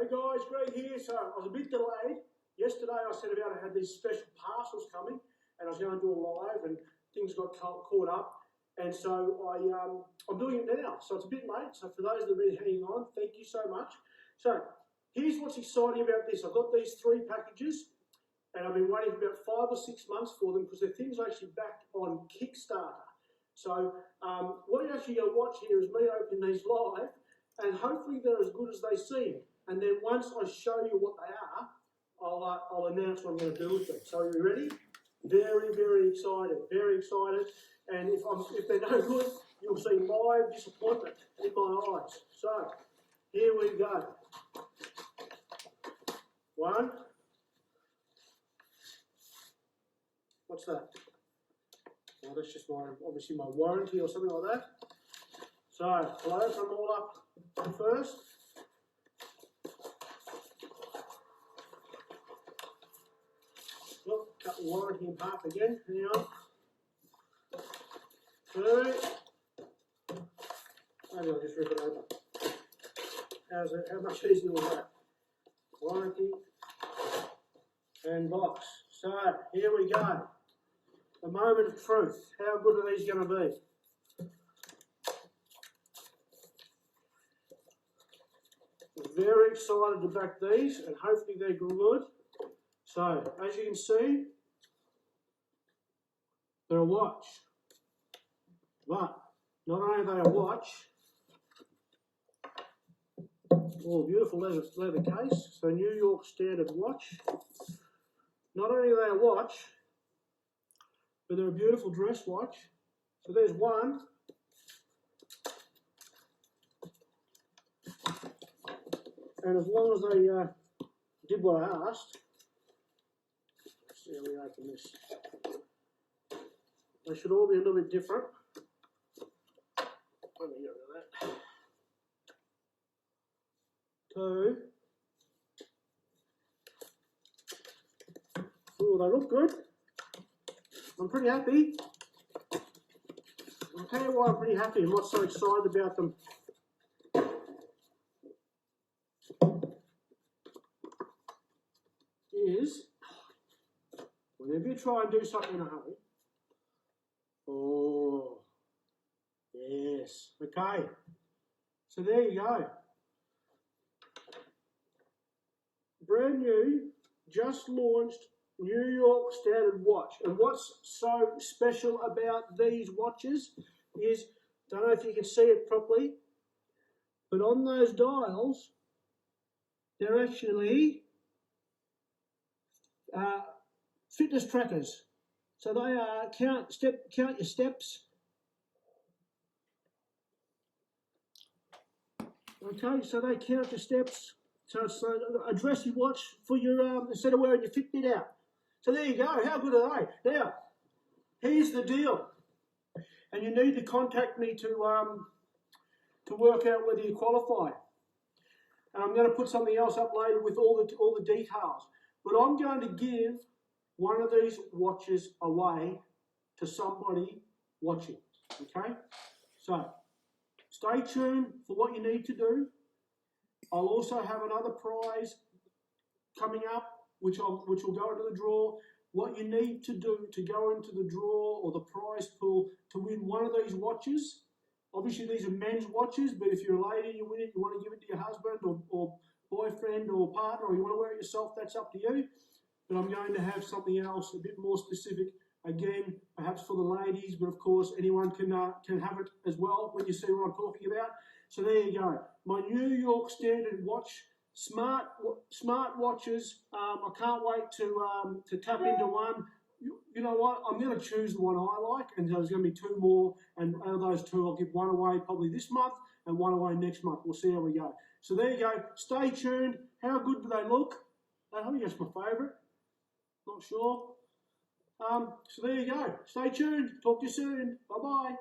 Hey guys, Greg here. So I was a bit delayed. Yesterday I said about I had these special parcels coming and I was going to do a live and things got caught up. And so I'm doing it now. So it's a bit late. So for those that have been hanging on, thank you so much. So here's what's exciting about this. I've got these 3 packages and I've been waiting for about 5 or 6 months for them because the things are actually backed on Kickstarter. So what you're actually going to watch here is me opening these live and hopefully they're as good as they seem. And then once I show you what they are, I'll announce what I'm going to do with them. So are you ready? Very, very excited. Very excited. And if they're no good, you'll see live disappointment in my eyes. So here we go. 1. What's that? Well, that's just obviously my warranty or something like that. So I'll open them all up first. Look, cut the warranty in half again. Hang on. 2. Maybe I'll just rip it open. How much easier was that? Warranty and box. So here we go. The moment of truth. How good are these going to be? Very excited to back these and hopefully they're good. So, as you can see, they're a watch. But, not only are they a watch, oh, beautiful leather case, so New York standard watch. Not only are they a watch, but they're a beautiful dress watch. So there's one. And as long as they did what I asked, let's see how we open this. They should all be a little bit different. Let me get rid of that. 2. Oh, they look good. I'm pretty happy. I'll tell you why I'm pretty happy and what's so excited about them. Is whenever you try and do something in a hurry. Oh, yes. Okay. So there you go. Brand new, just launched New York standard watch. And what's so special about these watches is, don't know if you can see it properly, but on those dials, they're actually fitness trackers. So they count your steps. Okay, so they count your steps. So it's a dressy watch for your instead of wearing your Fitbit out. So there you go. How good are they? Now, here's the deal, and you need to contact me to work out whether you qualify. And I'm going to put something else up later with all the details. But I'm going to give one of these watches away to somebody watching. Okay? So, stay tuned for what you need to do. I'll also have another prize coming up, which will go into the draw. What you need to do to go into the draw or the prize pool to win one of these watches. Obviously, these are men's watches, but if you're a lady and you win it, you want to give it to your husband or boyfriend or partner, or you want to wear it yourself, that's up to you. But I'm going to have something else a bit more specific, again, perhaps for the ladies, but of course anyone can have it as well when you see what I'm talking about. So there you go. My New York standard watch, smart watches. I can't wait to tap into one. You know what? I'm going to choose the one I like, and there's going to be 2 more, and out of those 2, I'll give one away probably this month and one away next month. We'll see how we go. So there you go. Stay tuned. How good do they look? I think that's my favourite. Not sure. So there you go. Stay tuned. Talk to you soon. Bye-bye.